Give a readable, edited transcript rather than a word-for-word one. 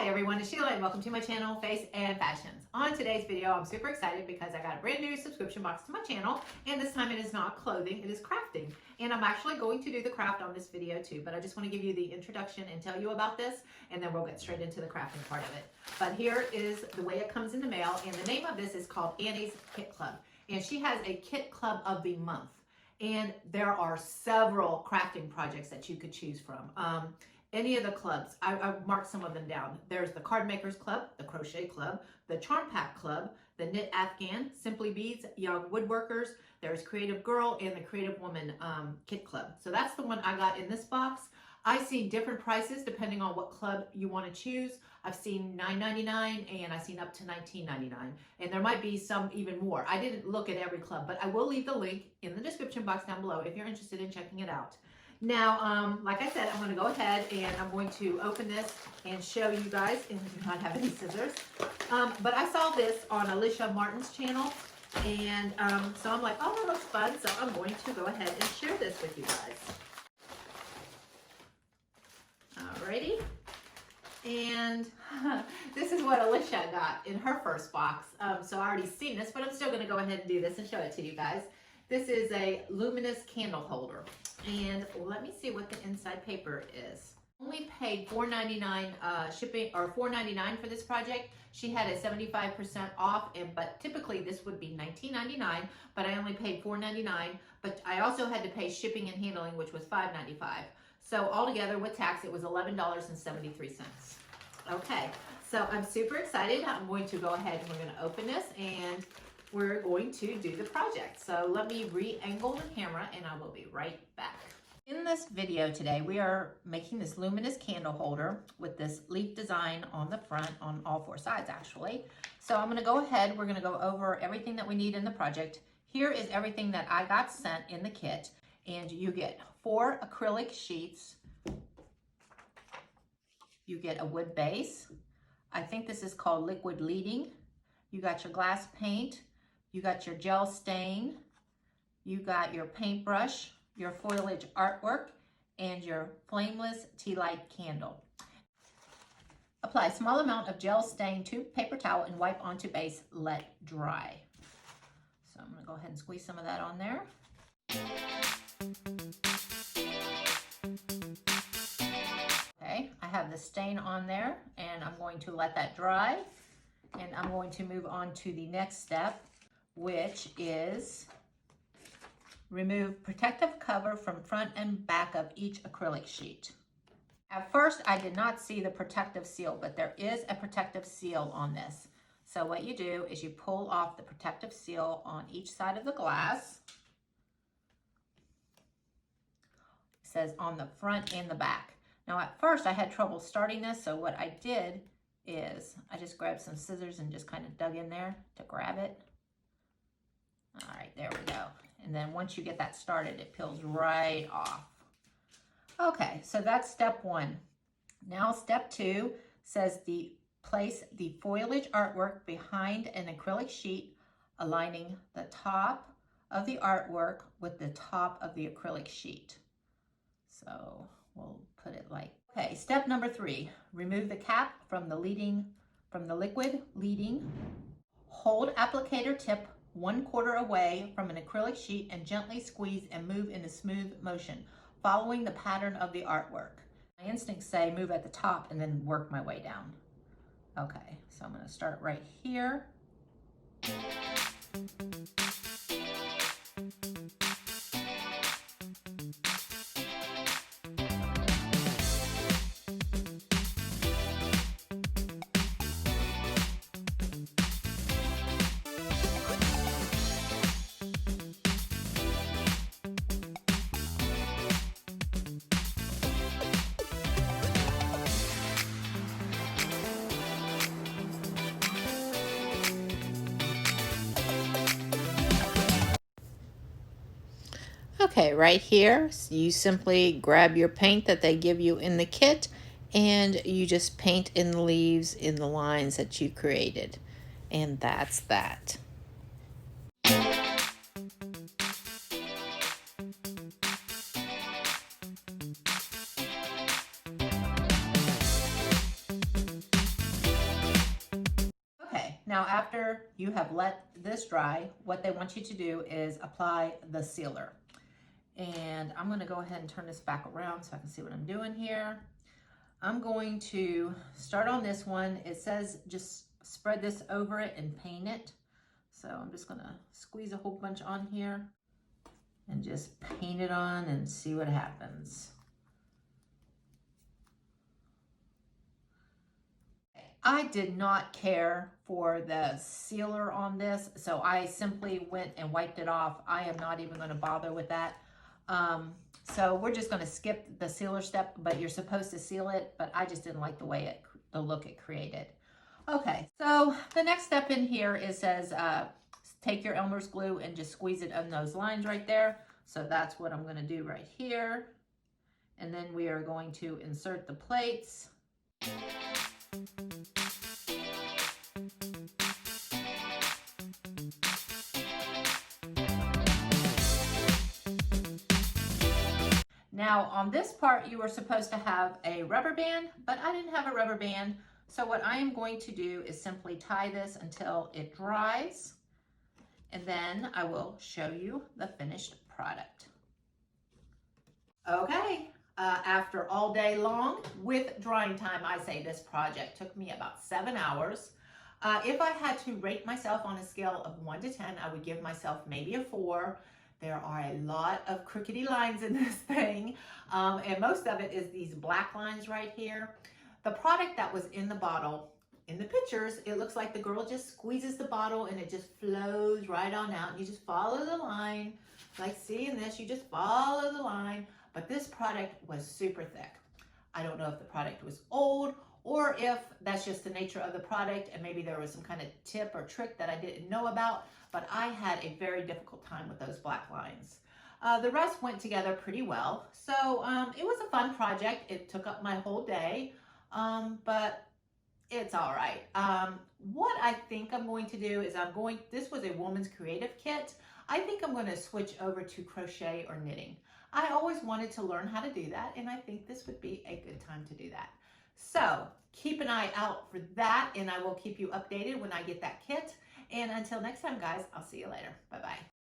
Hi everyone, it's Sheila and welcome to my channel, Face and Fashions. On today's video, I'm super excited because I got a brand new subscription box to my channel, and this time it is not clothing, it is crafting. And I'm actually going to do the craft on this video too, but I just want to give you the introduction and tell you about this, and then we'll get straight into the crafting part of it. But here is the way it comes in the mail, and the name of this is called Annie's Kit Club. And she has a Kit Club of the month. And there are several crafting projects that you could choose from. Any of the clubs, I've marked some of them down. There's the Card Makers Club, the Crochet Club, the Charm Pack Club, the Knit Afghan, Simply Beads, Young Woodworkers, there's Creative Girl, and the Creative Woman Kit Club. So that's the one I got in this box. I see different prices depending on what club you want to choose. I've seen $9.99 and I've seen up to $19.99, and there might be some even more. I didn't look at every club, but I will leave the link in the description box down below if you're interested in checking it out. Now, like I said, I'm going to go ahead and I'm going to open this and show you guys, and I do not have any scissors. But I saw this on Alicia Martin's channel, and so I'm like, oh, that looks fun, so I'm going to go ahead and share this with you guys. Alrighty, and this is what Alicia got in her first box. So I already seen this, but I'm still going to go ahead and do this and show it to you guys. This is a luminous candle holder, and let me see what the inside paper is. Only paid $4.99 shipping, or $4.99 for this project. She had a 75% off, but typically this would be $19.99, but I only paid $4.99. But I also had to pay shipping and handling, which was $5.95. So altogether with tax, it was $11.73. Okay, so I'm super excited. I'm going to go ahead and we're going to open this and we're going to do the project. So let me re-angle the camera and I will be right back. In this video today, we are making this luminous candle holder with this leaf design on the front, on all four sides actually. So I'm going to go ahead, we're going to go over everything that we need in the project. Here is everything that I got sent in the kit, and you get 4 acrylic sheets. You get a wood base. I think this is called liquid leading. You got your glass paint. You got your gel stain, you got your paintbrush, your foliage artwork, and your flameless tea light candle. Apply a small amount of gel stain to paper towel and wipe onto base, let dry. So I'm gonna go ahead and squeeze some of that on there. Okay, I have the stain on there and I'm going to let that dry, and I'm going to move on to the next step, which is remove protective cover from front and back of each acrylic sheet. At first, I did not see the protective seal, but there is a protective seal on this. So what you do is you pull off the protective seal on each side of the glass. It says on the front and the back. Now at first I had trouble starting this, so what I did is I just grabbed some scissors and just kind of dug in there to grab it. All right, there we go. And then once you get that started, it peels right off. Okay, so that's step 1. Now step 2 says place the foliage artwork behind an acrylic sheet, aligning the top of the artwork with the top of the acrylic sheet. So we'll put it like, okay, step number 3, remove the cap from the liquid leading. Hold applicator tip 1/4 away from an acrylic sheet and gently squeeze and move in a smooth motion, following the pattern of the artwork. My instincts say move at the top and then work my way down. Okay, so I'm going to start right here. Okay, right here, you simply grab your paint that they give you in the kit and you just paint in the leaves in the lines that you created. And that's that. Now, after you have let this dry, what they want you to do is apply the sealer. And I'm gonna go ahead and turn this back around so I can see what I'm doing here. I'm going to start on this one. It says just spread this over it and paint it. So I'm just gonna squeeze a whole bunch on here and just paint it on and see what happens. I did not care for the sealer on this, so I simply went and wiped it off. I am not even going to bother with that. So we're just going to skip the sealer step, but you're supposed to seal it, but I just didn't like the look it created. Okay, so the next step in here, it says take your Elmer's glue and just squeeze it on those lines right there. So that's what I'm going to do right here. And then we are going to insert the plates. Now on this part, you were supposed to have a rubber band, but I didn't have a rubber band. So what I am going to do is simply tie this until it dries, and then I will show you the finished product. Okay, after all day long with drying time, I say this project took me about 7 hours. If I had to rate myself on a scale of 1 to 10, I would give myself maybe a 4. There are a lot of crookedy lines in this thing, and most of it is these black lines right here. The product that was in the bottle, in the pictures, it looks like the girl just squeezes the bottle and it just flows right on out. And you just follow the line. Like seeing this, you just follow the line. But this product was super thick. I don't know if the product was old or if that's just the nature of the product and maybe there was some kind of tip or trick that I didn't know about, but I had a very difficult time with those black lines. The rest went together pretty well. So it was a fun project. It took up my whole day, but it's all right. What I think I'm going to do is this was a woman's creative kit. I think I'm going to switch over to crochet or knitting. I always wanted to learn how to do that, and I think this would be a good time to do that. So keep an eye out for that, and I will keep you updated when I get that kit. And until next time, guys, I'll see you later. Bye-bye.